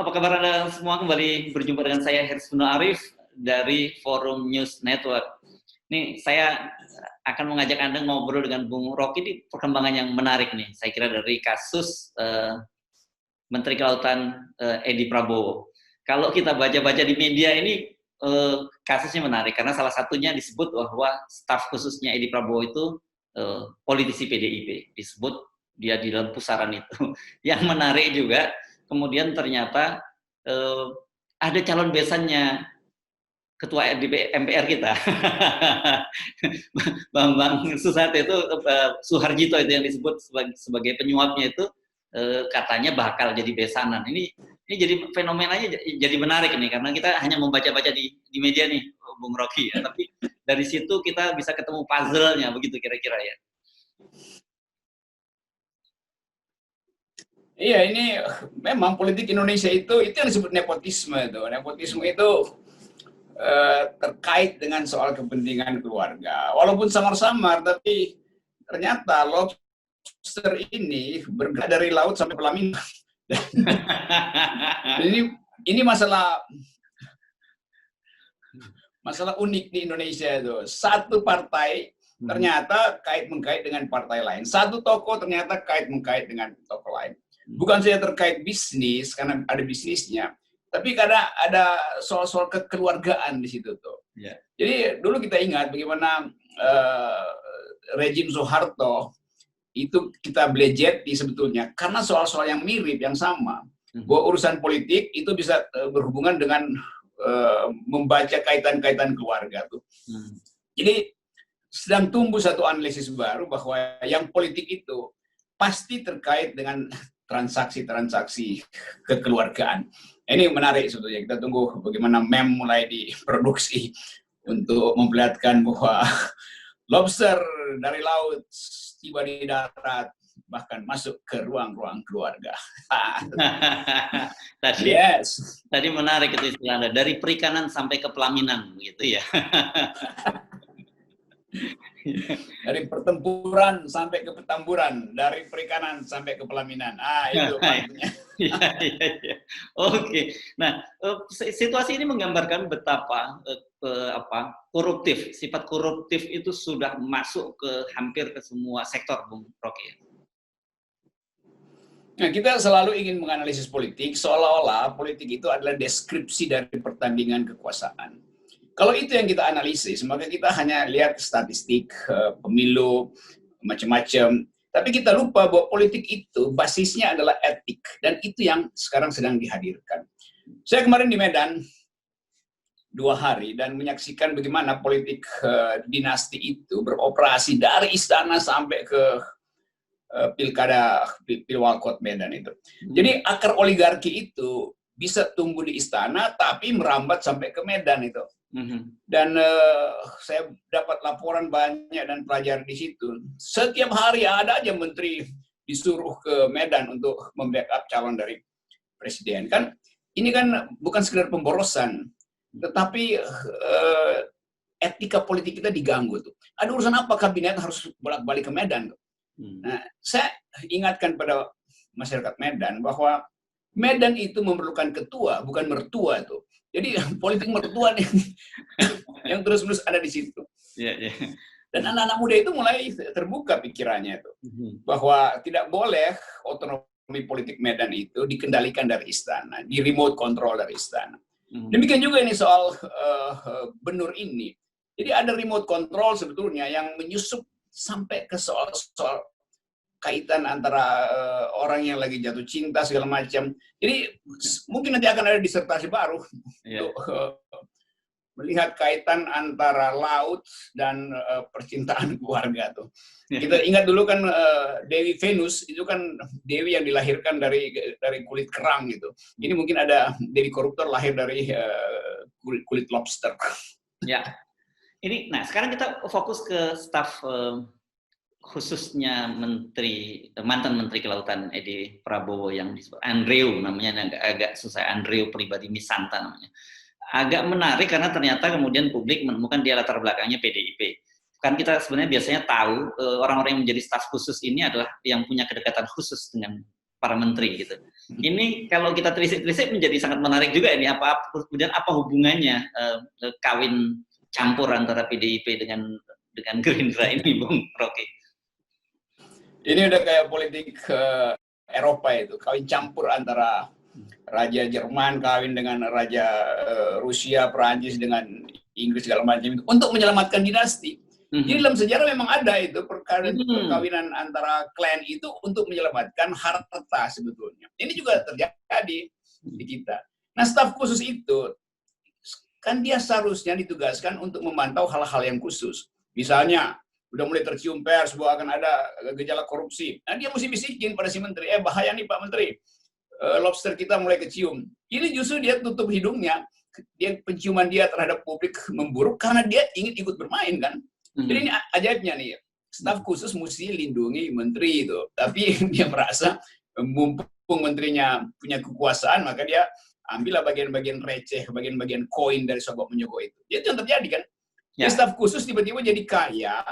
Halo, apa kabar Anda semua? Kembali berjumpa dengan saya Hersvino Arif dari Forum News Network. Nih, saya akan mengajak Anda ngobrol dengan Bung Rocky di perkembangan yang menarik nih. Saya kira dari kasus Menteri Kelautan Edi Prabowo. Kalau kita baca-baca di media ini, kasusnya menarik karena salah satunya disebut bahwa staf khususnya Edi Prabowo itu politisi PDIP. Disebut dia di dalam pusaran itu. Yang menarik juga, kemudian ternyata ada calon besannya ketua MPR kita, Bambang Susatyo itu, Suharjito itu yang disebut sebagai penyuapnya itu, katanya bakal jadi besanan. Ini jadi fenomenanya jadi menarik nih, karena kita hanya membaca-baca di media nih, Bung Rocky ya, tapi dari situ kita bisa ketemu puzzle-nya, begitu kira-kira ya. Iya, ini memang politik Indonesia itu yang disebut nepotisme itu. Nepotisme itu terkait dengan soal kepentingan keluarga. Walaupun samar-samar, tapi ternyata lobster ini bergerak dari laut sampai pelaminan. ini masalah unik di Indonesia itu. Satu partai ternyata kait-mengkait dengan partai lain. Satu toko ternyata kait-mengkait dengan toko lain. Bukan saja terkait bisnis, karena ada bisnisnya, tapi karena ada soal-soal kekeluargaan di situ tuh. Yeah. Jadi dulu kita ingat bagaimana rejim Soeharto itu kita belejeti sebetulnya karena soal-soal yang mirip, yang sama. Bahwa urusan politik itu bisa berhubungan dengan membaca kaitan-kaitan keluarga tuh. Jadi sedang tumbuh satu analisis baru bahwa yang politik itu pasti terkait dengan transaksi-transaksi kekeluargaan. Ini menarik sebetulnya. Kita tunggu bagaimana meme mulai diproduksi untuk memperlihatkan bahwa lobster dari laut tiba di darat, bahkan masuk ke ruang-ruang keluarga. Tadi menarik itu istilah Anda, dari perikanan sampai ke pelaminan, gitu ya. Dari pertempuran sampai ke petamburan, dari perikanan sampai ke pelaminan. Itu maksudnya. Ya. Oke. Nah, situasi ini menggambarkan betapa koruptif, sifat koruptif itu sudah masuk ke hampir ke semua sektor, Bung Rocky. Nah, kita selalu ingin menganalisis politik seolah-olah politik itu adalah deskripsi dari pertandingan kekuasaan. Kalau itu yang kita analisis, maka kita hanya lihat statistik, pemilu, macam-macam. Tapi kita lupa bahwa politik itu basisnya adalah etik. Dan itu yang sekarang sedang dihadirkan. Saya kemarin di Medan 2 hari dan menyaksikan bagaimana politik dinasti itu beroperasi dari istana sampai ke Pilwalkot Medan itu. Jadi akar oligarki itu bisa tumbuh di istana tapi merambat sampai ke Medan itu. Dan saya dapat laporan banyak dan pelajari di situ. Setiap hari ada aja menteri disuruh ke Medan untuk membackup calon dari presiden. Kan ini kan bukan sekedar pemborosan, tetapi etika politik kita diganggu tuh. Ada urusan apa kabinet harus bolak-balik ke Medan tuh. Nah, saya ingatkan pada masyarakat Medan bahwa Medan itu memerlukan ketua, bukan mertua tuh. Jadi politik mertua nih yang terus-menerus ada di situ. Dan anak-anak muda itu mulai terbuka pikirannya itu bahwa tidak boleh otonomi politik Medan itu dikendalikan dari istana, di remote control dari istana. Demikian juga ini soal benur ini. Jadi ada remote control sebetulnya yang menyusup sampai ke soal-soal kaitan antara orang yang lagi jatuh cinta segala macam. Jadi mungkin nanti akan ada disertasi baru untuk melihat kaitan antara laut dan percintaan keluarga tuh. Kita ingat dulu kan Dewi Venus itu kan dewi yang dilahirkan dari kulit kerang gitu. Ini mungkin ada dewi koruptor lahir dari kulit lobster. Ya. Ini nah sekarang kita fokus ke staf khususnya mantan Menteri Kelautan Edi Prabowo yang disebut Andrew namanya, agak susah, Andrew Pribadi Misanta namanya. Agak menarik karena ternyata kemudian publik menemukan dia latar belakangnya PDIP. Kan kita sebenarnya biasanya tahu orang-orang yang menjadi staf khusus ini adalah yang punya kedekatan khusus dengan para menteri gitu. Ini kalau kita telisik-telisik menjadi sangat menarik juga ini. Kemudian apa hubungannya kawin campur antara PDIP dengan Gerindra ini, Bung Rocky? Ini udah kayak politik Eropa itu, kawin campur antara Raja Jerman kawin dengan Raja Rusia, Perancis dengan Inggris segala macam itu untuk menyelamatkan dinasti. Jadi dalam sejarah memang ada itu perkawinan antara klan itu untuk menyelamatkan harta sebetulnya. Ini juga terjadi di kita. Nah, staf khusus itu kan dia seharusnya ditugaskan untuk memantau hal-hal yang khusus. Misalnya udah mulai tercium pers bahwa akan ada gejala korupsi. Nah, dia mesti bisikin pada si menteri, bahaya nih Pak Menteri, lobster kita mulai kecium. Ini justru dia tutup hidungnya, penciuman dia terhadap publik memburuk karena dia ingin ikut bermain kan. Jadi ini ajaibnya nih, staf khusus mesti lindungi menteri itu, tapi dia merasa mumpung menterinya punya kekuasaan, maka dia ambillah bagian-bagian receh, bagian-bagian koin dari sogok menyogok itu. Itu yang terjadi kan. Ya. Staf khusus tiba-tiba jadi kaya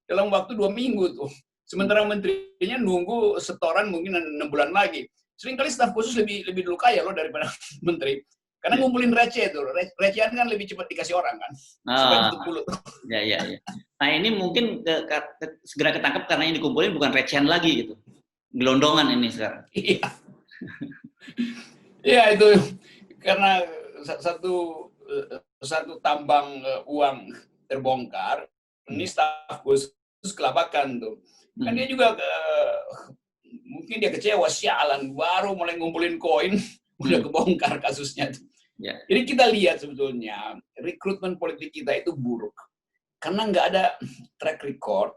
dalam waktu 2 minggu tuh. Sementara menterinya nunggu setoran mungkin 6 bulan lagi. Seringkali staf khusus lebih dulu kaya loh daripada menteri. Karena ngumpulin receh itu. Recehan kan lebih cepat dikasih orang kan. Supaya tutup mulut. Ya. Nah ini mungkin segera ketangkap karena yang dikumpulin bukan recehan lagi gitu. Gelondongan ini sekarang. Iya. Iya itu. Karena satu tambang uang terbongkar, ini staf khusus kelabakan tuh. Kan dia juga mungkin dia kecewa, sialan baru mulai ngumpulin koin udah kebongkar kasusnya tuh. Ya. Jadi kita lihat sebetulnya rekrutmen politik kita itu buruk karena nggak ada track record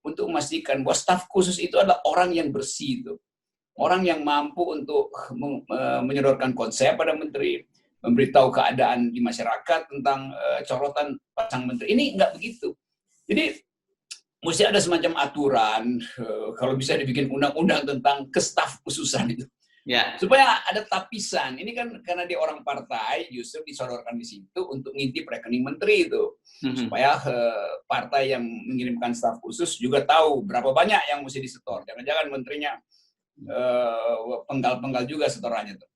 untuk memastikan bahwa staf khusus itu adalah orang yang bersih itu, orang yang mampu untuk menyodorkan konsep pada menteri, memberitahu keadaan di masyarakat tentang corotan pasang menteri. Ini nggak begitu. Jadi mesti ada semacam aturan, kalau bisa dibikin undang-undang tentang kestaf khususan itu. Ya. Supaya ada tapisan. Ini kan karena dia orang partai, justru disodorkan di situ untuk ngintip rekening menteri itu. Supaya partai yang mengirimkan staf khusus juga tahu berapa banyak yang mesti disetor. Jangan-jangan menterinya penggal-penggal juga setorannya itu.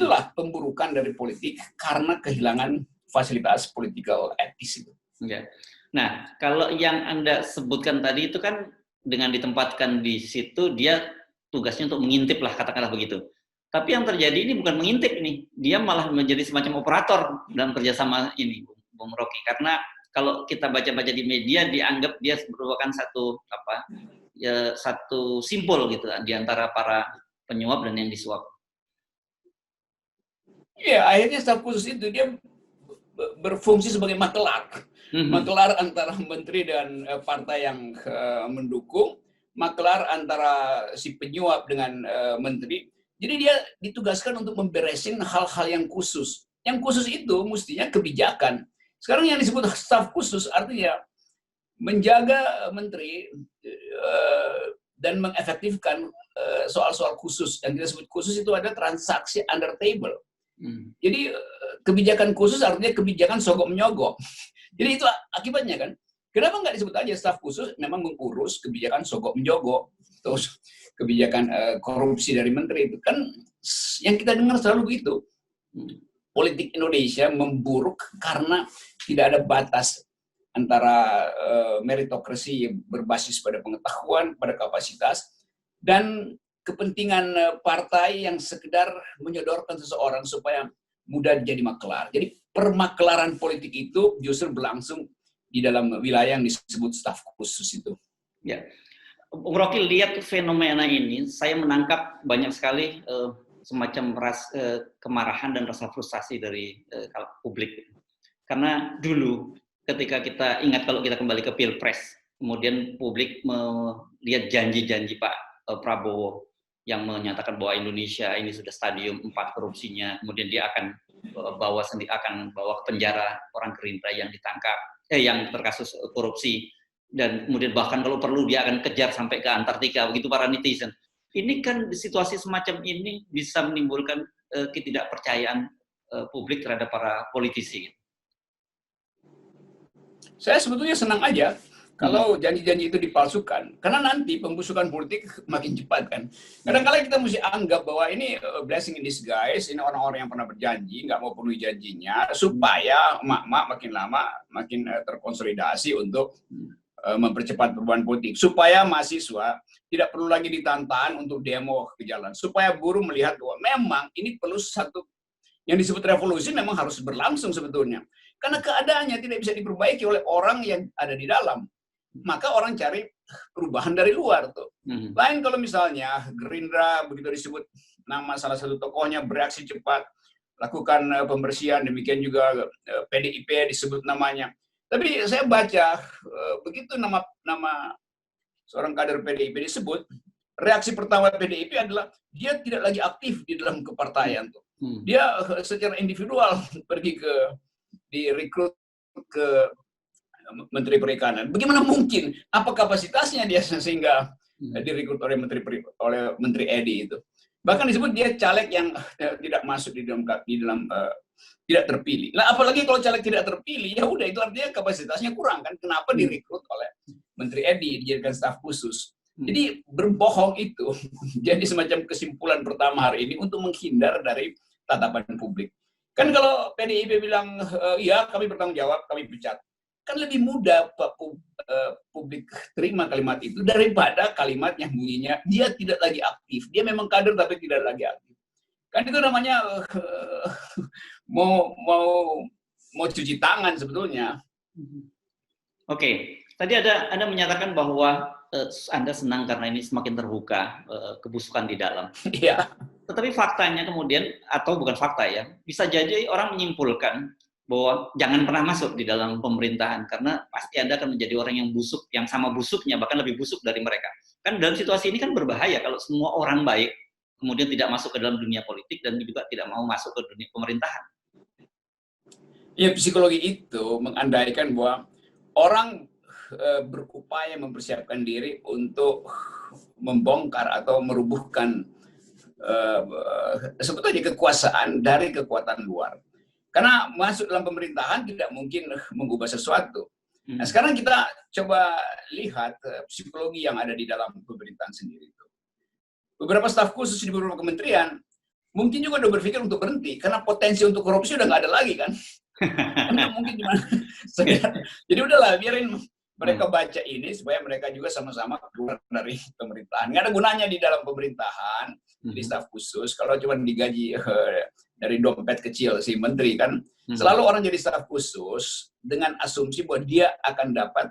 Itulah pemburukan dari politik karena kehilangan fasilitas politikal etis itu. Ya. Nah, kalau yang Anda sebutkan tadi itu kan dengan ditempatkan di situ dia tugasnya untuk mengintip lah, katakanlah begitu. Tapi yang terjadi ini bukan mengintip ini, dia malah menjadi semacam operator dalam kerjasama ini, Bung Rocky. Karena kalau kita baca-baca di media dianggap dia merupakan satu simbol gitu di antara para penyuap dan yang disuap. Iya, akhirnya staf khusus itu dia berfungsi sebagai makelar. Makelar antara menteri dan partai yang mendukung, makelar antara si penyuap dengan menteri. Jadi dia ditugaskan untuk memberesin hal-hal yang khusus. Yang khusus itu mestinya kebijakan. Sekarang yang disebut staf khusus artinya menjaga menteri dan mengefektifkan soal-soal khusus. Yang kita sebut khusus itu ada transaksi under table. Jadi kebijakan khusus artinya kebijakan sogok menyogok. Jadi itu akibatnya kan. Kenapa nggak disebut aja staf khusus memang mengurus kebijakan sogok menyogok, terus kebijakan korupsi dari menteri itu kan yang kita dengar selalu begitu. Politik Indonesia memburuk karena tidak ada batas antara meritokrasi berbasis pada pengetahuan, pada kapasitas, dan kepentingan partai yang sekedar menyodorkan seseorang supaya mudah jadi maklar. Jadi permaklaran politik itu justru berlangsung di dalam wilayah yang disebut staf khusus itu. Ya, Bung Rocky lihat fenomena ini, saya menangkap banyak sekali semacam kemarahan dan rasa frustasi dari publik. Karena dulu ketika kita ingat kalau kita kembali ke Pilpres, kemudian publik melihat janji-janji Pak Prabowo yang menyatakan bahwa Indonesia ini sudah stadium 4 korupsinya, kemudian dia akan bawa ke penjara orang Gerindra yang ditangkap, yang terkasus korupsi, dan kemudian bahkan kalau perlu dia akan kejar sampai ke Antartika, begitu para netizen. Ini kan situasi semacam ini bisa menimbulkan ketidakpercayaan publik terhadap para politisi. Saya sebetulnya senang aja Kalau janji-janji itu dipalsukan, karena nanti pembusukan politik makin cepat kan. Kadang-kadang kita mesti anggap bahwa ini blessing in disguise, ini orang-orang yang pernah berjanji, nggak mau penuhi janjinya, supaya emak-emak makin lama makin terkonsolidasi untuk mempercepat perubahan politik. Supaya mahasiswa tidak perlu lagi ditantang untuk demo ke jalan. Supaya buruh melihat bahwa memang ini perlu satu, yang disebut revolusi memang harus berlangsung sebetulnya. Karena keadaannya tidak bisa diperbaiki oleh orang yang ada di dalam. Maka orang cari perubahan dari luar tuh. Lain kalau misalnya Gerindra begitu disebut nama salah satu tokohnya bereaksi cepat, lakukan pembersihan, demikian juga PDIP disebut namanya. Tapi saya baca begitu nama seorang kader PDIP disebut, reaksi pertama PDIP adalah dia tidak lagi aktif di dalam kepartaian tuh. Dia secara individual pergi direkrut ke Menteri Perikanan. Bagaimana mungkin? Apa kapasitasnya dia sehingga direkrut oleh Menteri Edi itu? Bahkan disebut dia caleg yang tidak masuk di dalam tidak terpilih. Nah, apalagi kalau caleg tidak terpilih, ya udah itu artinya kapasitasnya kurang kan? Kenapa direkrut oleh Menteri Edi dijadikan staf khusus? Jadi berbohong itu jadi semacam kesimpulan pertama hari ini untuk menghindar dari tatapan publik. Kan kalau PDIP bilang iya kami bertanggung jawab, kami pecat. Kan lebih mudah publik terima kalimat itu daripada kalimat yang bunyinya dia tidak lagi aktif. Dia memang kader tapi tidak lagi aktif. Kan itu namanya mau cuci tangan sebetulnya. Oke. Tadi Anda menyatakan bahwa Anda senang karena ini semakin terbuka kebusukan di dalam. Iya. Tetapi faktanya kemudian, atau bukan fakta ya, bisa jadi orang menyimpulkan bahwa jangan pernah masuk di dalam pemerintahan karena pasti Anda akan menjadi orang yang busuk, yang sama busuknya, bahkan lebih busuk dari mereka. Kan dalam situasi ini kan berbahaya kalau semua orang baik kemudian tidak masuk ke dalam dunia politik dan juga tidak mau masuk ke dunia pemerintahan. Ya, psikologi itu mengandaikan bahwa orang berupaya mempersiapkan diri untuk membongkar atau merubuhkan sebetulnya kekuasaan dari kekuatan luar. Karena masuk dalam pemerintahan tidak mungkin mengubah sesuatu. Nah, sekarang kita coba lihat psikologi yang ada di dalam pemerintahan sendiri itu. Beberapa staf khusus di beberapa kementerian mungkin juga udah berpikir untuk berhenti karena potensi untuk korupsi udah nggak ada lagi kan. Mungkin gimana? Jadi udahlah biarin mereka baca ini supaya mereka juga sama-sama keluar dari pemerintahan. Nggak ada gunanya di dalam pemerintahan di staf khusus kalau cuma digaji dari dompet kecil si menteri kan. Selalu orang jadi staf khusus dengan asumsi bahwa dia akan dapat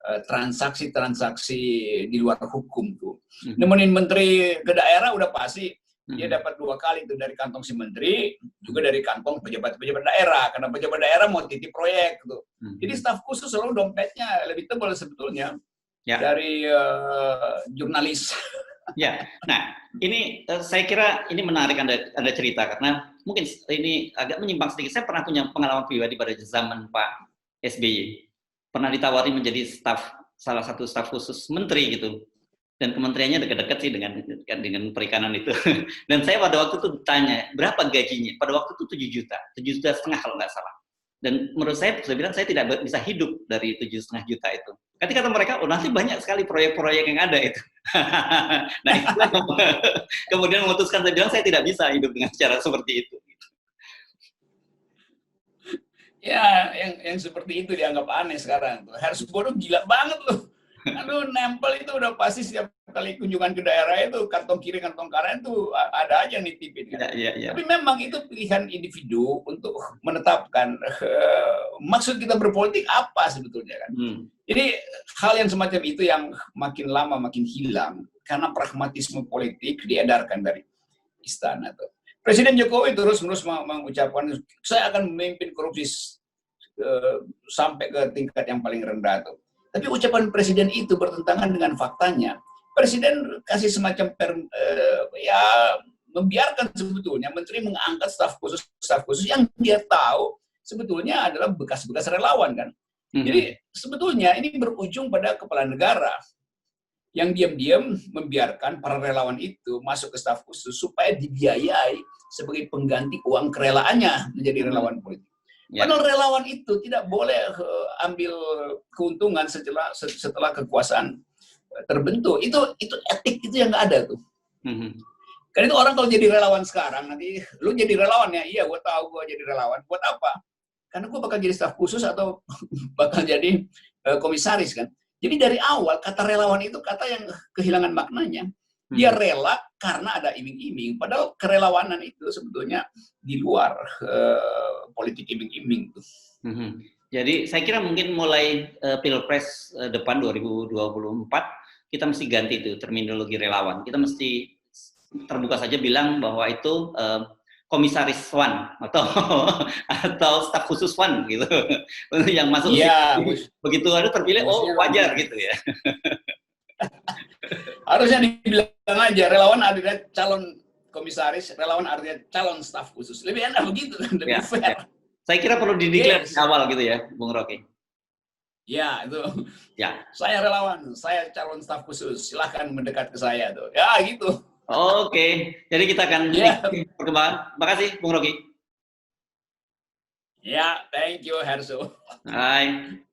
transaksi-transaksi di luar hukum tuh. Nemenin menteri ke daerah udah pasti dia dapat 2 kali tuh dari kantong si menteri, juga dari kantong pejabat-pejabat daerah. Karena pejabat daerah mau titip proyek tuh. Jadi staf khusus selalu dompetnya lebih tebal sebetulnya dari jurnalis. Ya, nah ini saya kira ini menarik Anda cerita karena mungkin ini agak menyimpang sedikit. Saya pernah punya pengalaman pribadi pada zaman Pak SBY. Pernah ditawari menjadi salah satu staf khusus menteri gitu. Dan kementeriannya dekat-dekat sih dengan perikanan itu. Dan saya pada waktu itu ditanya, berapa gajinya? Pada waktu itu 7 juta, 7,5 juta kalau nggak salah. Dan menurut saya bilang saya tidak bisa hidup dari 7,5 juta itu. Ketika kata mereka, oh nanti banyak sekali proyek-proyek yang ada itu. Nah itulah kemudian memutuskan, saya bilang saya tidak bisa hidup dengan cara seperti itu. Ya, yang seperti itu dianggap aneh sekarang. Harus bodoh gila banget loh. Aduh, nempel itu udah pasti setiap kali kunjungan ke daerah itu kantong kiri kantong kanan itu ada aja nitipin. Kan? Ya. Tapi memang itu pilihan individu untuk menetapkan maksud kita berpolitik apa sebetulnya kan. Jadi hal yang semacam itu yang makin lama makin hilang karena pragmatisme politik diedarkan dari istana tuh. Presiden Jokowi terus-menerus mengucapkan saya akan memimpin korupsi sampai ke tingkat yang paling rendah tuh. Tapi ucapan presiden itu bertentangan dengan faktanya. Presiden kasih semacam membiarkan sebetulnya menteri mengangkat staf khusus yang dia tahu sebetulnya adalah bekas-bekas relawan kan. Jadi sebetulnya ini berujung pada kepala negara yang diam-diam membiarkan para relawan itu masuk ke staf khusus supaya dibiayai sebagai pengganti uang kerelaannya menjadi relawan politik. Padahal relawan itu tidak boleh ambil keuntungan setelah kekuasaan terbentuk. Itu etik itu yang nggak ada tuh. Karena itu orang kalau jadi relawan sekarang, nanti lu jadi relawan ya, iya gue tahu gue jadi relawan. Buat apa? Karena gue bakal jadi staf khusus atau bakal jadi komisaris kan. Jadi dari awal kata relawan itu kata yang kehilangan maknanya. Dia rela karena ada iming-iming. Padahal kerelawanan itu sebetulnya di luar politik iming-iming tuh. Jadi saya kira mungkin mulai Pilpres depan 2024 kita mesti ganti itu terminologi relawan. Kita mesti terbuka saja bilang bahwa itu komisaris one atau staf khusus one gitu yang masuk begitu ada terpilih wajar gitu ya. Harusnya dibilang aja relawan artinya calon komisaris, relawan artinya calon staf khusus, lebih enak begitu kan, lebih fair. Saya kira perlu dideklar di awal gitu ya Bung Rocky. Ya itu saya relawan, saya calon staf khusus, silahkan mendekat ke saya tuh ya gitu. Oke, jadi kita akan perkembangan. Terima kasih, Bung Rocky. Ya, thank you, Herso. Bye.